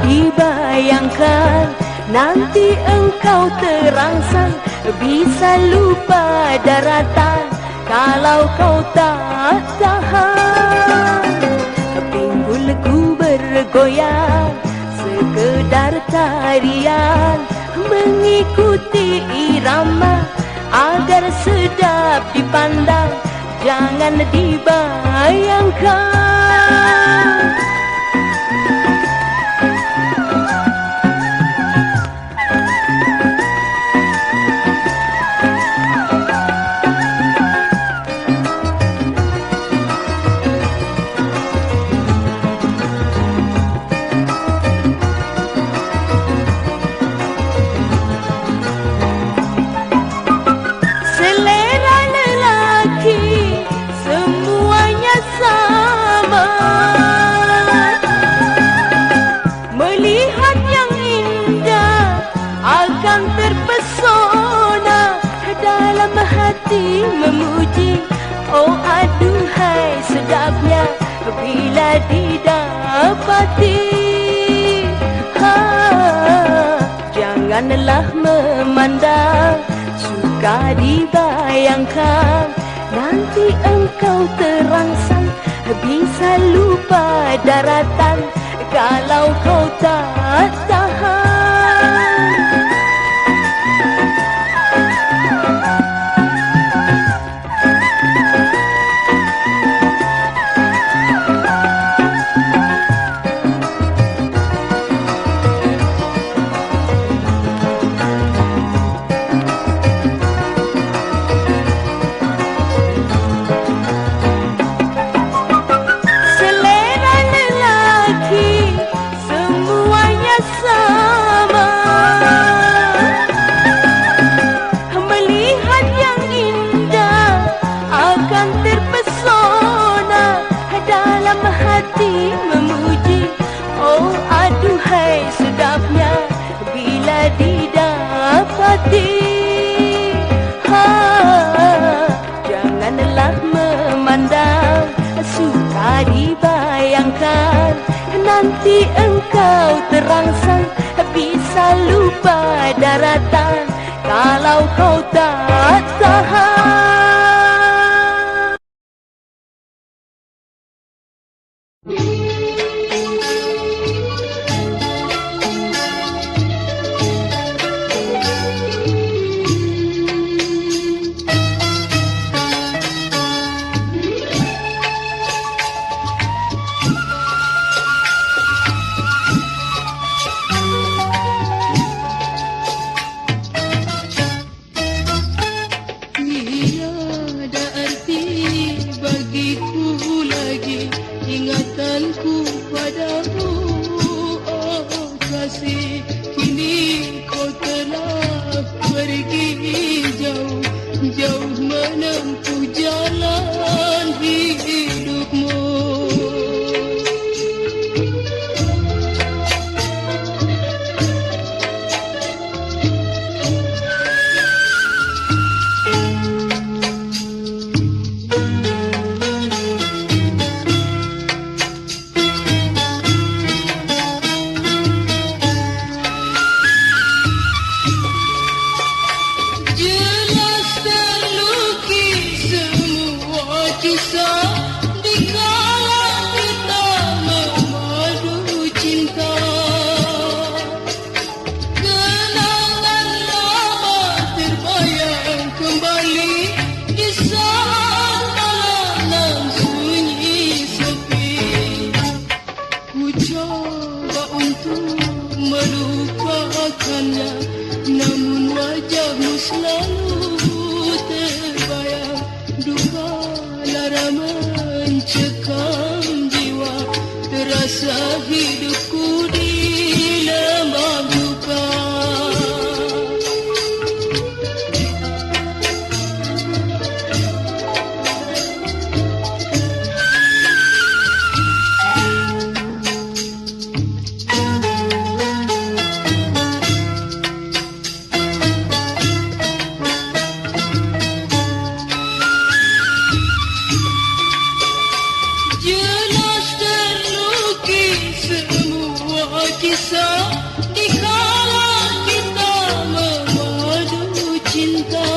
dibayangkan, nanti engkau terangsang, bisa lupa daratan kalau kau tak tahan. Pinggulku bergoyang sekedar tarian, mengikuti irama agar sedap dipandang, jangan dibayangkan. Memuji, oh aduhai sedapnya bila didapati. Janganlah memandang, suka dibayangkan, nanti engkau terangsang, bisa lupa daratan kalau kau tak tahan. Janganlah memandang, suka dibayangkan, nanti engkau terangsang, bisa lupa daratan kalau kau tak tahan. Jelas terlukis semua kisah di kala kita memadu cinta.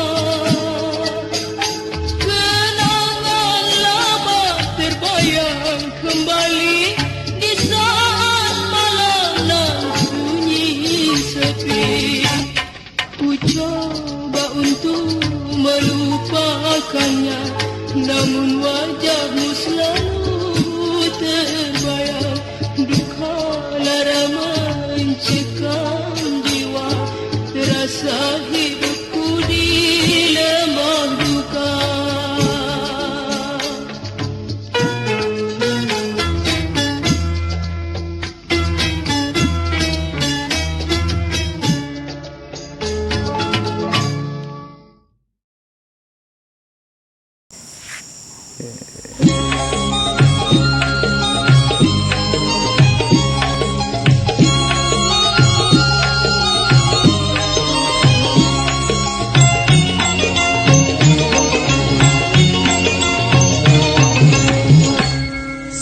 Kenangan lama terbayang kembali di saat malam nan sunyi sepi. Ku coba untuk melupakannya, namun wajahmu selalu terbayang. Duka lara mencekam jiwa, terasa hidupku di lembah duka.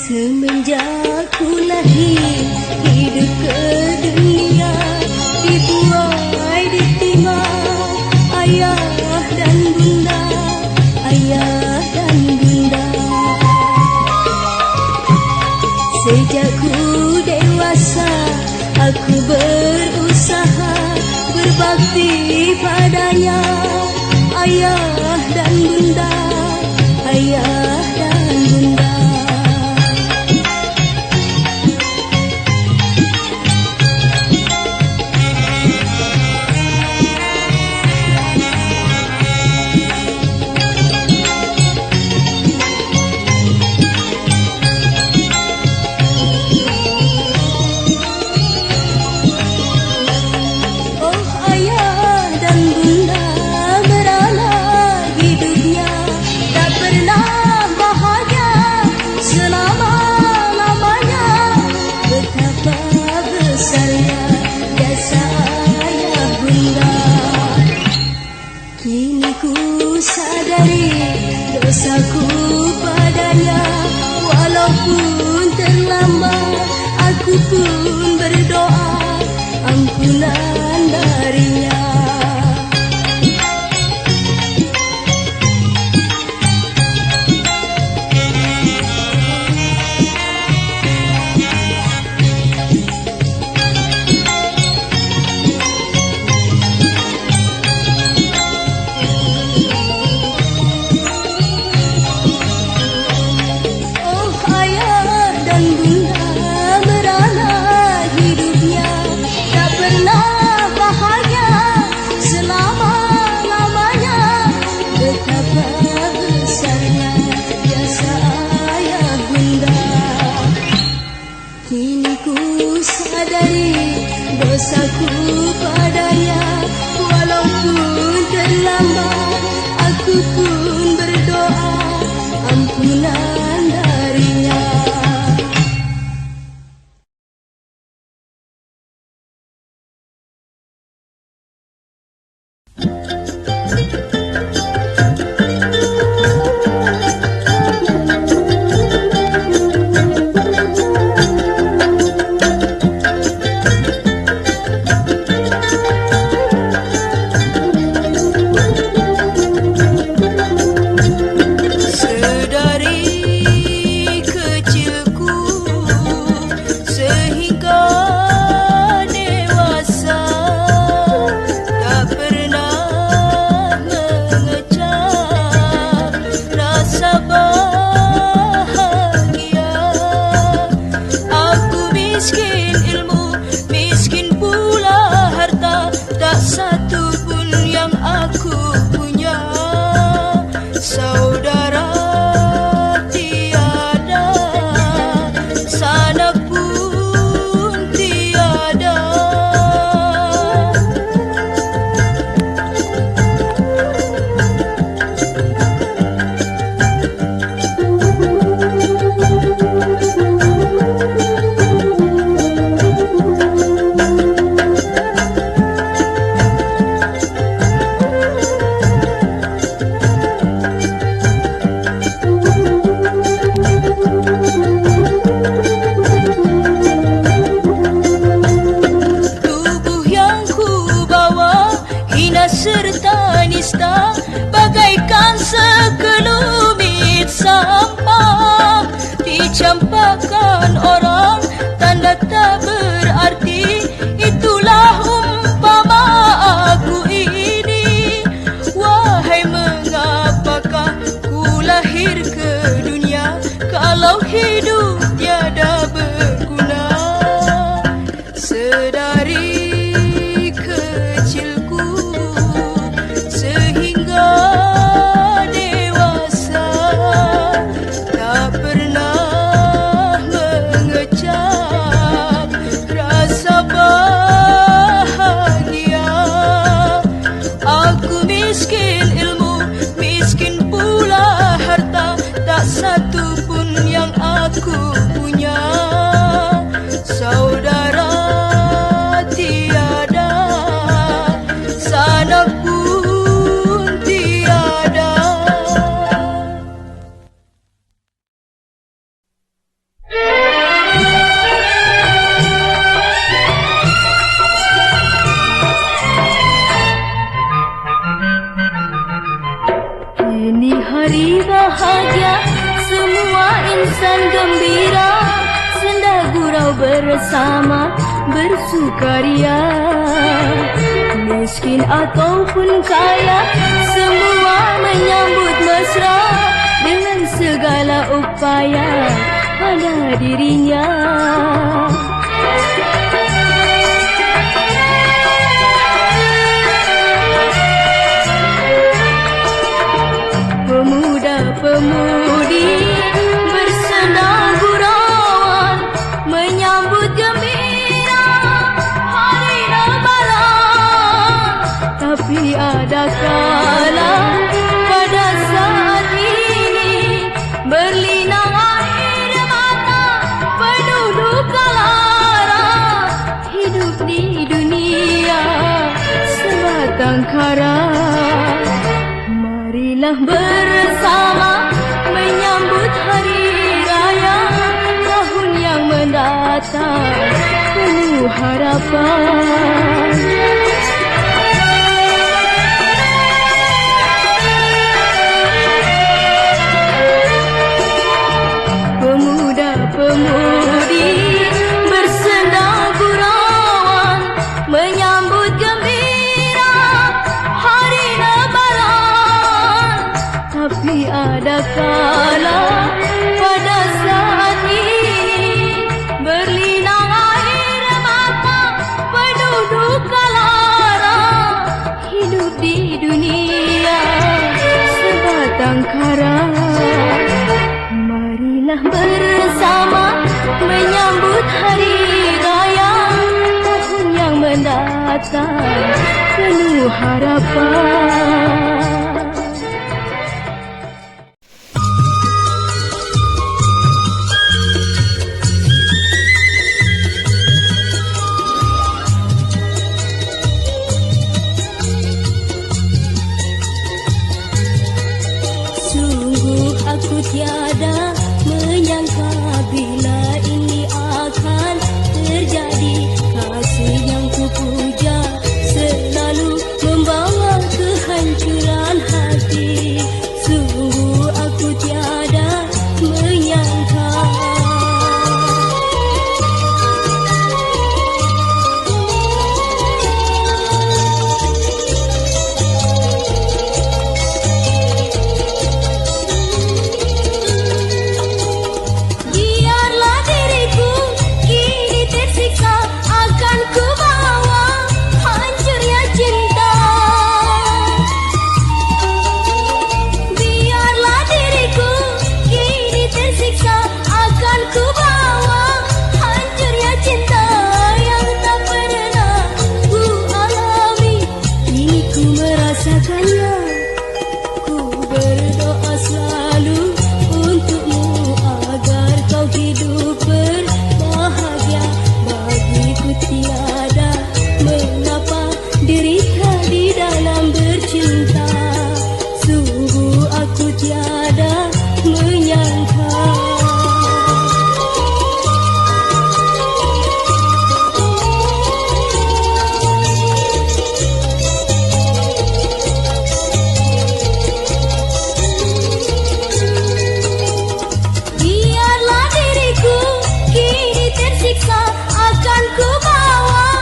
Semenjak ku lahir hidup ke dunia, dibuai ditinggal ayah dan bunda, ayah dan bunda. Sejak ku dewasa, aku berusaha berbakti padanya, ayah dan bunda, ayah dan bunda. Kini ku sadari dosaku padanya, walaupun terlambat aku pun berdoa ampunan darinya. Kini ku sadari dosaku padanya, walaupun terlambat aku pun berdoa ampunan darinya. Tak pernah dari kecilku sehingga dewasa tak pernah mengecap rasa bahagia. Aku miskin ilmu, miskin pula harta, tak satu pun yang aku punya. Saudara tiada, sanak pun tiada. Ini hari bahagia, semua insan gembira, senda gurau bersama, bersukaria. Miskin ataupun kaya, semua menyambut mesra dengan segala upaya pada dirinya. Pemuda-pemudi bersandang gurauan menyambut gembira hari lebaran. Tapi ada kala pada saat ini berlinang air mata penuh duka lara. Hidup di dunia sebatang kara. Marilah bersama menyambut hari raya tahun yang mendatang penuh harapan. Pemuda-pemudi bersandang gurauan menyambut gembira hari lebaran. Tapi ada kala pada saat ini berlinang air mata penuh duka lara. Hidup di dunia sebatang kara. Marilah bersama menyambut hari raya tahun yang mendatang penuh harapan. Aku tiada menyangka bila ini akan terjadi. Kasih yang kupuja selalu membawa kehancuran hati. Sungguh aku tiada menyangka. Biarlah diriku kini tersiksa, akan ku bawa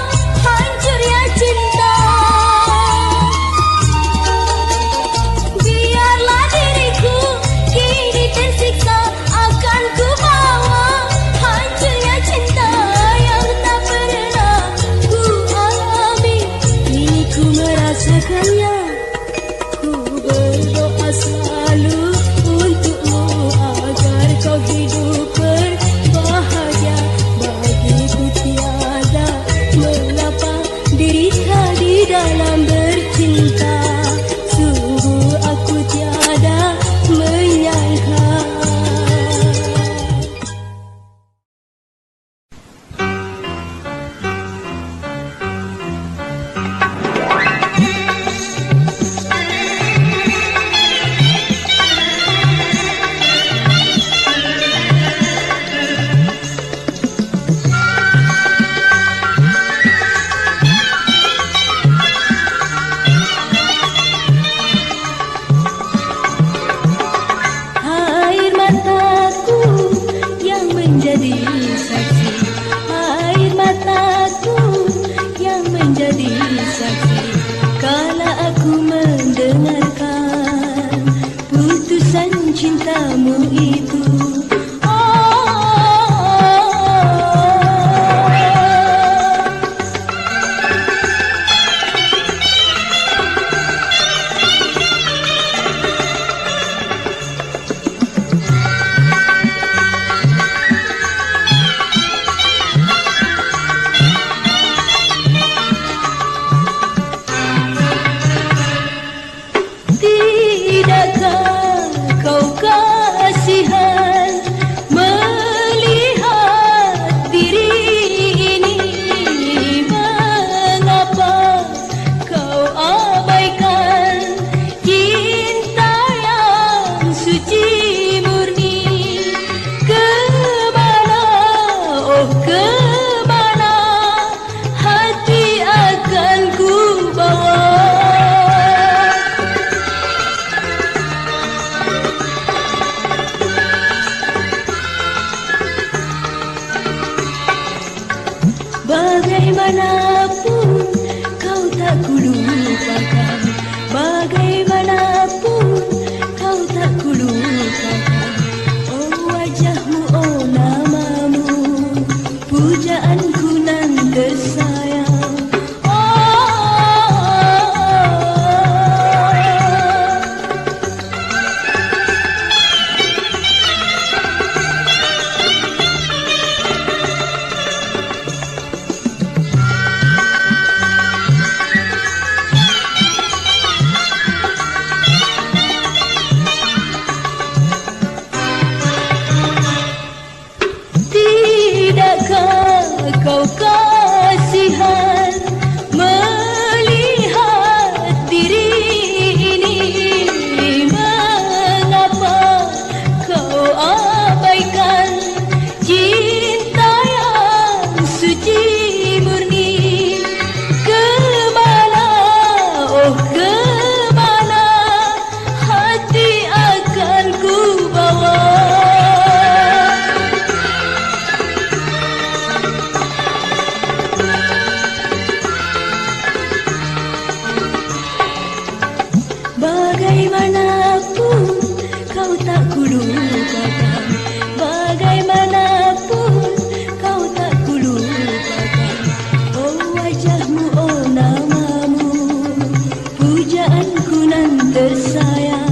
menjadi saksi kala aku mendengarkan putusan cintamu itu. Tidakkah kau kasihan melihat diri ini? Mengapa kau abaikan cinta yang suci murni? Kemana, oh kemana hati akan ku bawa? Bagaimanapun kau tak kulupakan, bagaimanapun kau tak kulupakan. Oh wajahmu, oh namamu, pujaanku nan tersayang. Tidakkah kau kasihan melihat diri ini? Mengapa kau abaikan cinta yang suci murni? Kemana, oh kemana hati akan ku bawa? Bagaimanapun kau tak kulupakan, bagaimanapun kau tak kulupakan. Oh wajahmu, oh namamu, pujaanku nan tersayang.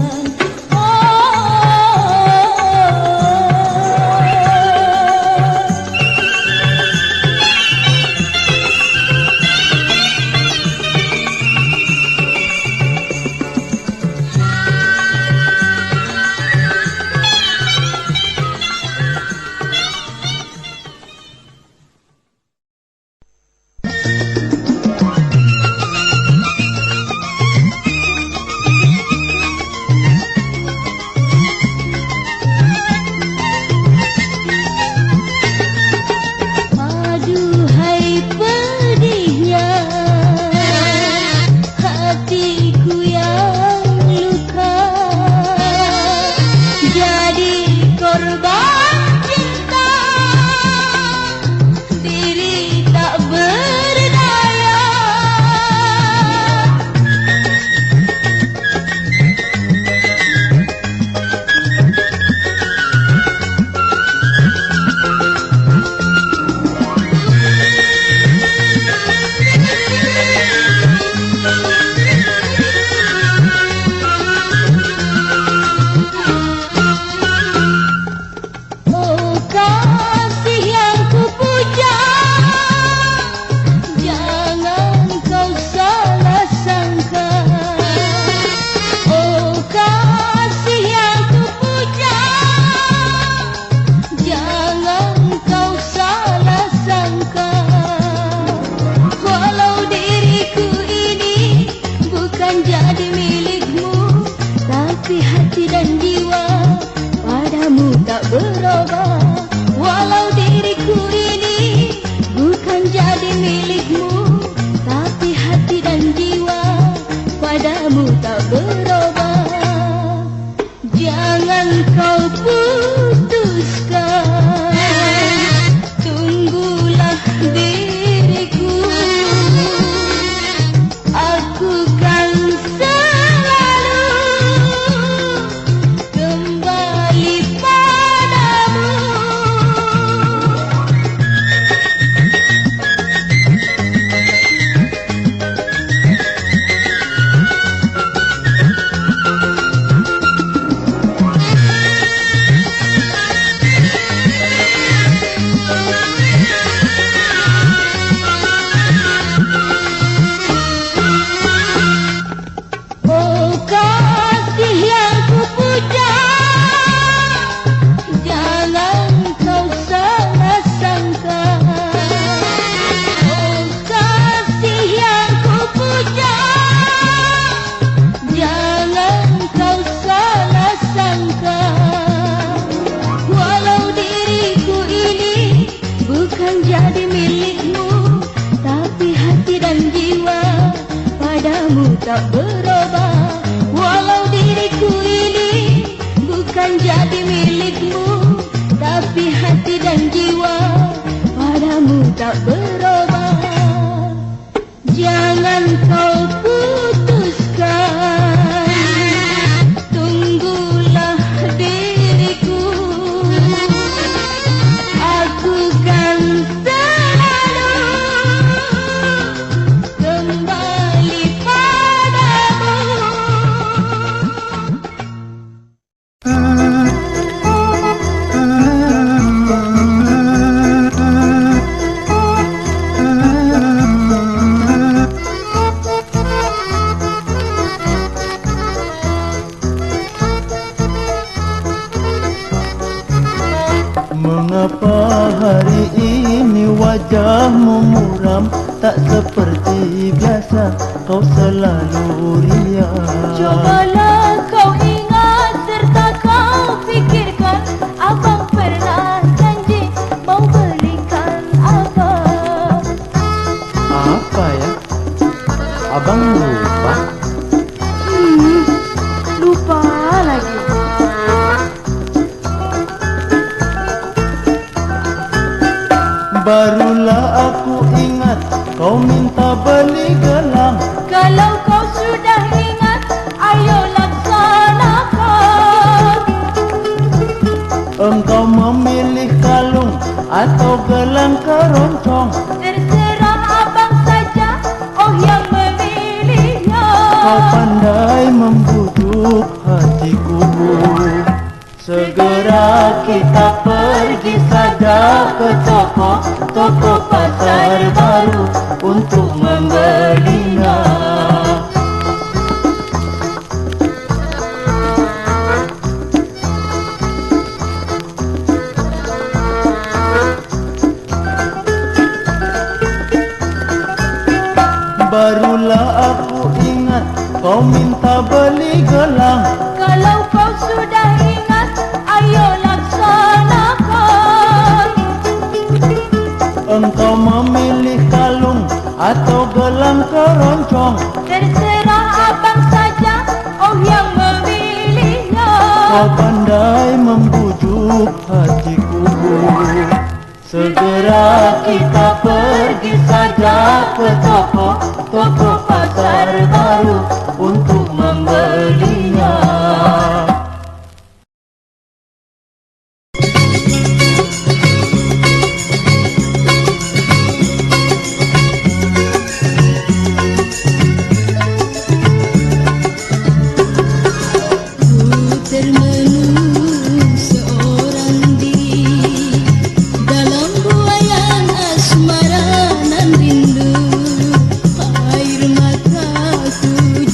tak berubah. Walau diriku ini bukan jadi milikmu, tapi hati dan jiwa padamu tak berubah. Jangan kau putuskan, tunggulah diriku. Aku kan selalu kembali padamu. Mengapa hari ini wajahmu muram, tak seperti biasa kau selalu riang. Cobalah kau ingat serta kau fikirkan, abang pernah janji mau belikan abang. Apa ya? Abang lupa? Lupa lagi. Barulah aku ingat kau minta beli gelang. Kalau kau sudah ingat, ayo laksanakan. Engkau memilih kalung atau gelang keroncong? Terserah abang saja, oh yang memilihnya. Kau pandai membujuk hatiku. Segera kita pergi saja ke toko pasar baru untuk membelinya. Barulah aku ingat kau minta beli gelang. Kalau kau sudah ingat, ayo laksanakan. Engkau memilih kalung atau gelang keroncong? Terserah abang saja, oh yang memilihnya. Kau pandai membujuk hatiku. Segera kita pergi saja ke toko pasar baru untuk membelinya. Air mataku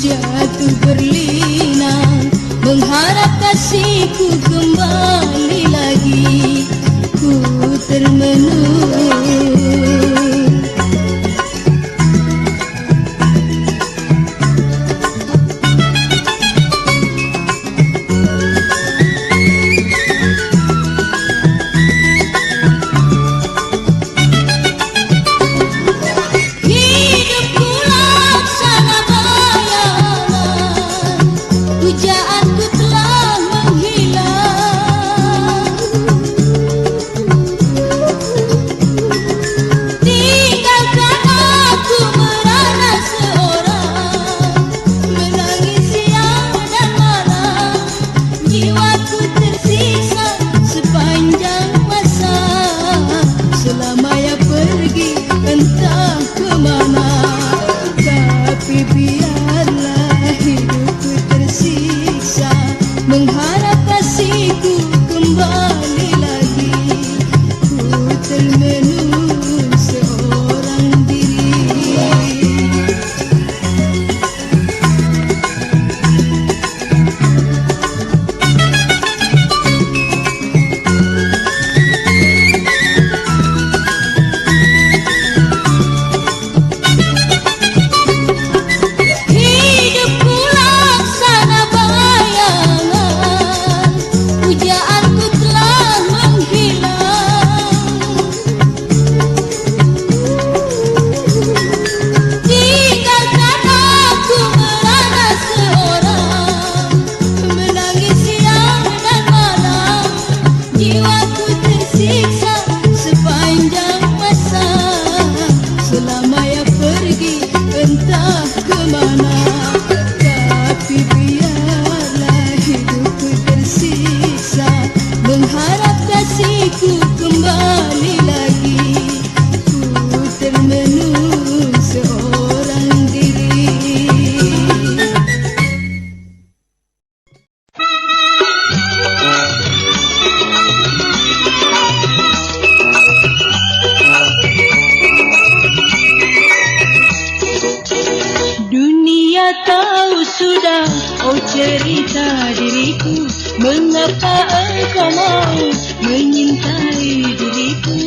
tahu sudah, oh cerita diriku, mengapa engkau mau menyintai diriku.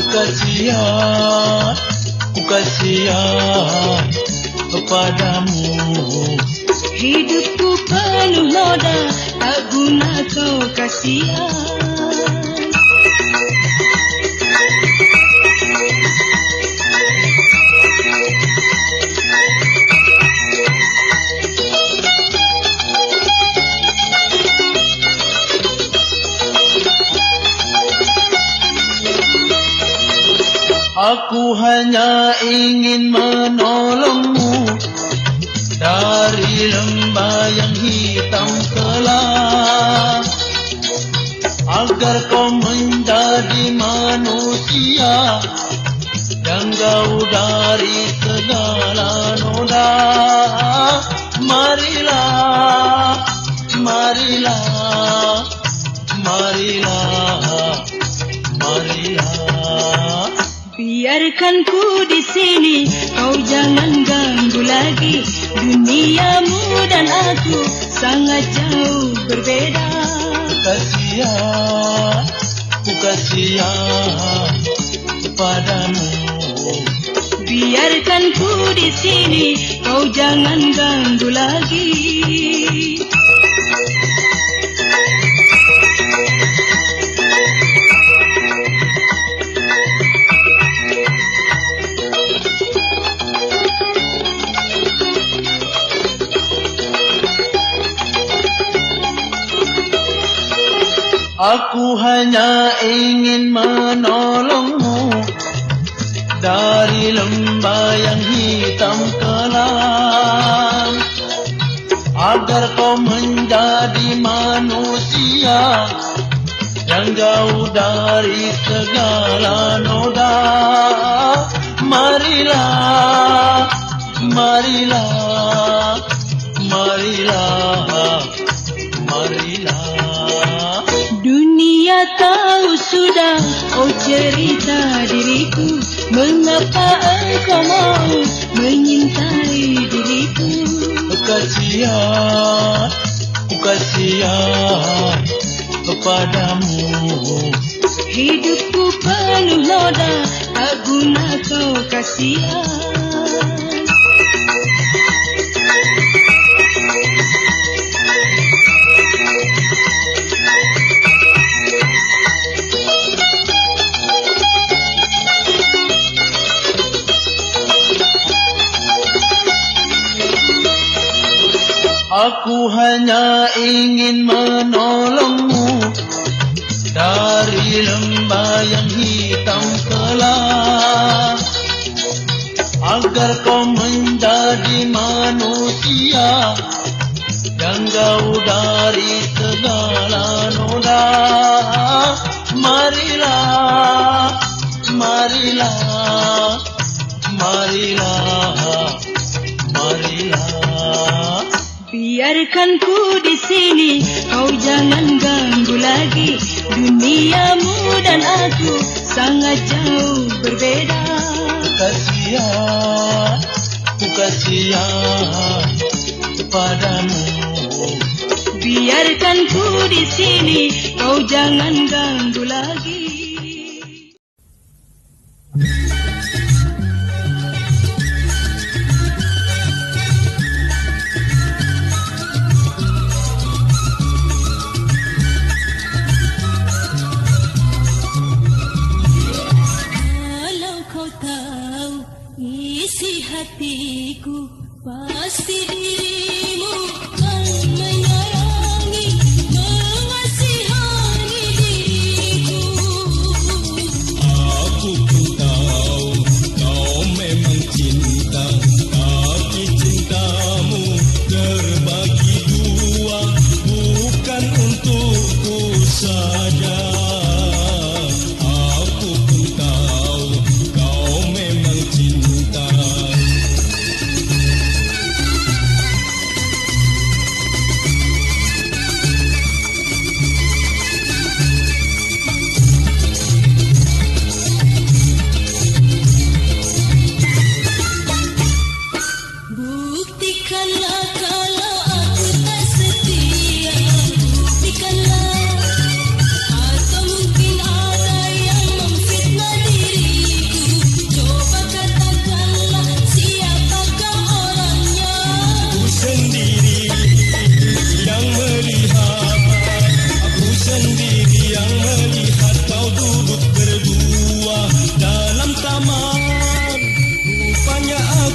Kasihan, ku kasihan kepadamu. Hidupku penuh noda, tak guna kau kasihan. Aku hanya ingin menolongmu dari lembah yang hitam kelam, agar kau menjadi manusia yang jauh dari segala noda. Marilah, marilah, marilah, marilah. Biarkan ku di sini, kau jangan ganggu lagi. Duniamu dan aku sangat jauh berbeda. Kasihan, ku kasihan kepadamu. Biarkan ku di sini, kau jangan ganggu lagi. Aku hanya ingin menolongmu dari lembah yang hitam kelam, agar kau menjadi manusia yang jauh dari segala noda. Marilah, marilah, marilah, marilah. Dunia tahu sudah, oh cerita diriku, mengapa engkau mau menyintai diriku. Kasihan, ku kasihan kepadamu. Hidupku penuh noda, tak guna kau kasihan. Aku hanya ingin menolongmu dari lembah yang hitam kelam, agar kau menjadi manusia yang jauh dari segala noda. Marilah, marilah, marilah, marilah. Biarkan ku di sini, kau jangan ganggu lagi. Duniamu dan aku sangat jauh berbeda. Kasihan, ku kasihan kepadamu. Biarkan ku di sini, kau jangan ganggu lagi. Hatiku pasti dirimu kan menyayangi, mengasihani diriku. Aku pun tahu kau memang cinta, tapi cintamu terbagi dua, bukan untukku saja. Aku pun tahu kau memang cinta.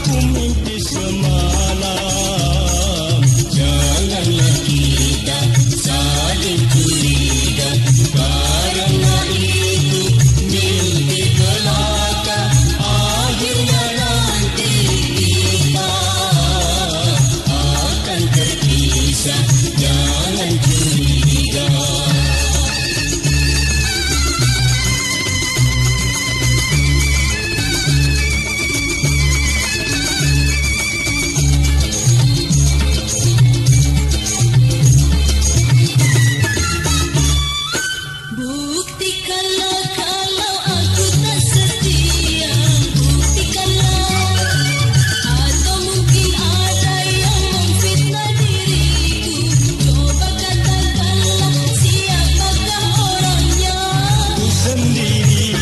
aku mimpi semalam. Janganlah kita saling curiga, karena itu mimpi belaka. Akhirnya nanti kita akan terpisah. Jangan curiga. Buktikanlah kalau aku tak setia, buktikanlah. Atau mungkin ada yang memfitnah diriku. Coba katakanlah siapakah orangnya. Aku sendiri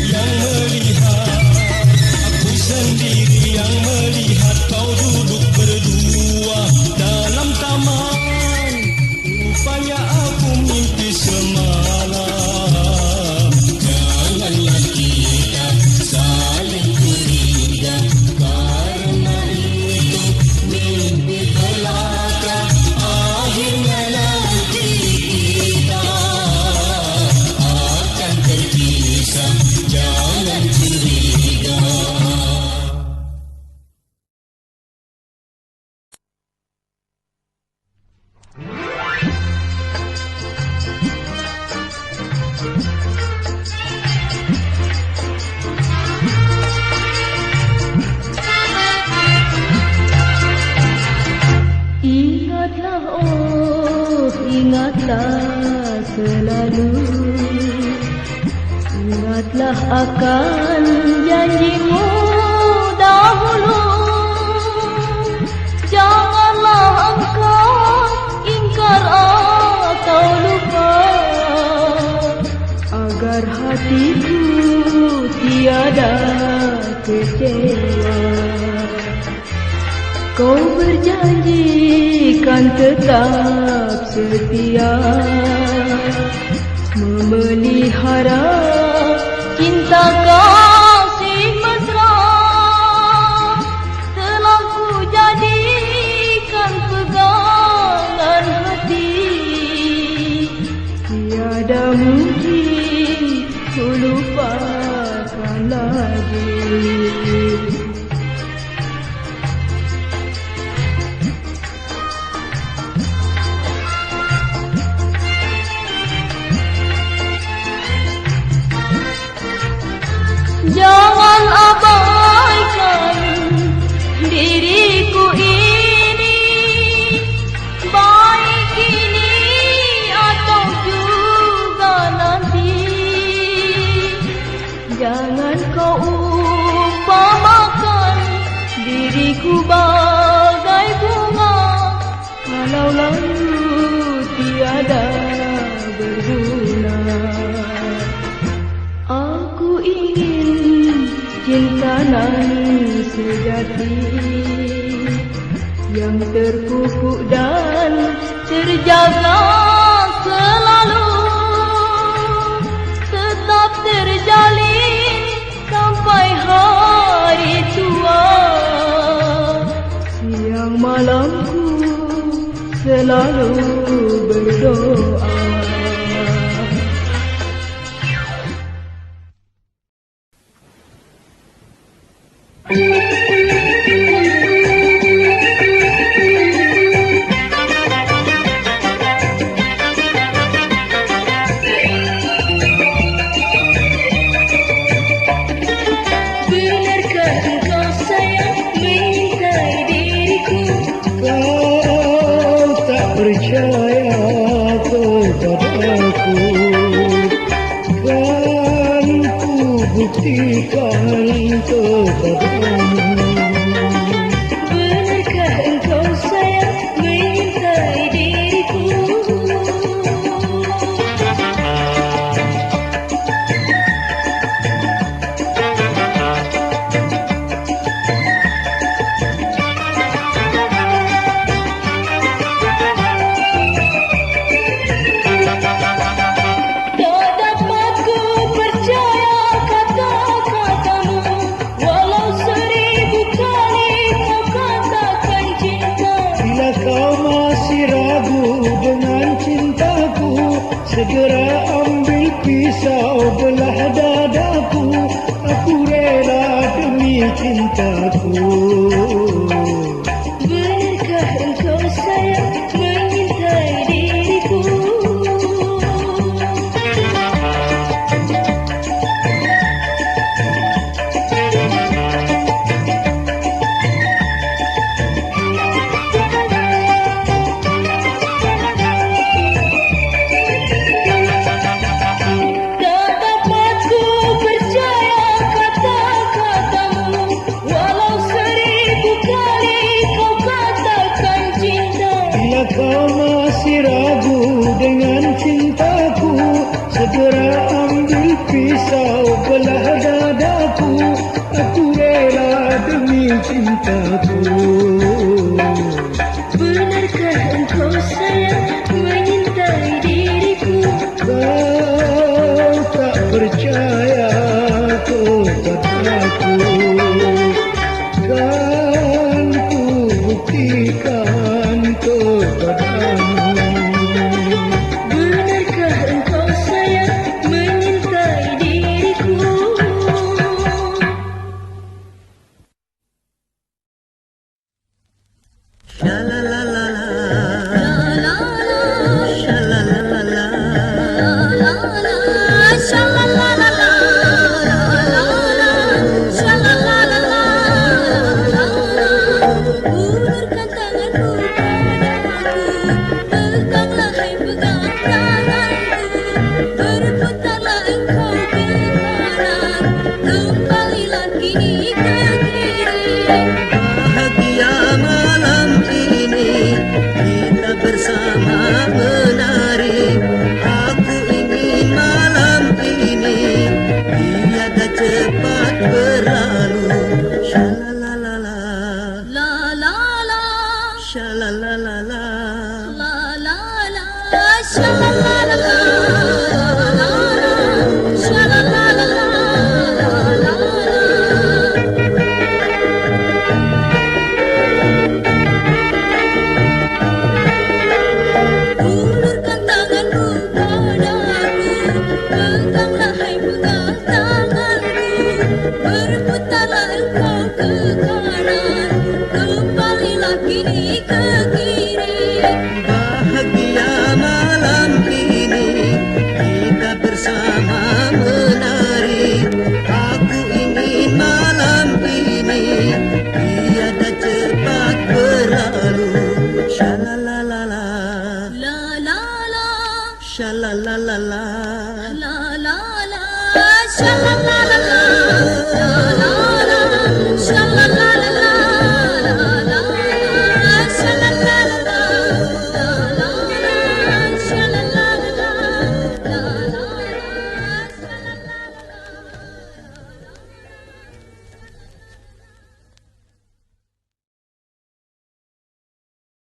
yang melihat, aku sendiri yang melihat kau duduk berdua dalam taman. Rupanya aku mimpi semalam. Janganlah kita saling curiga, karena itu mimpi belaka. Akhirnya nanti kita akan terpisah. Jangan curiga. Ingatlah, oh ingatlah selalu. Ingatlah akan janjimu dahulu. Janganlah engkau ingkar atau lupa, agar hatiku tiada kecewa. Kau berjanji kan tetap setia, memelihara cinta kasih mesra. Telah ku jadikan pegangan hati, tiada mungkin ku lupakan lagi. Jangan abaikan diriku ini, baik ini atau juga nanti. Jangan kau umpamakan diriku bagai bunga, kalau lalu tiada berguna. Aku ingin cinta nan sejati, yang terpupuk dan terjaga selalu, tetap terjalin sampai hari tua. Siang malamku selalu berdoa. Benarkah engkau sayang mencintai diriku? Kau tak percaya kepada segera ambil pisau belah dadaku. Aku rela demi cintaku. Benarkah engkau sayang mencintai diriku? Tak dapat ku percaya kata-katamu, walau 1000 kali kau katakan cinta. Bila kau masih ragu dengan cintaku, segera ambil pisau belah dadaku. Aku rela demi cintaku. Benarkah engkau sayang mencintai diriku? Kau tak percaya kepadaku, kan ku buktikan kepadamu. Benarkah engkau sayang mencintai diriku? Ulurkan tanganmu padaku, peganglah pegang tanganku, berputarlah engkau ke kanan, kembalilah kini ke kiri. Bahagia malam ini kita bersama menari. Aku ingin malam ini tiada cepat berlalu. Shalalalala, La la la, shalalalala. la la la, shalalala, la la, shalalala, la la. Ulurkan tanganmu padaku, peganglah pegang tanganku, berputarlah engkau ke kanan, kembalilah kini ke kiri. Bahagia malam ini kita bersama menari. Aku ingin malam ini tiada cepat berlalu. Shalalalala, La la la, shalalalala. la la la, shalalala.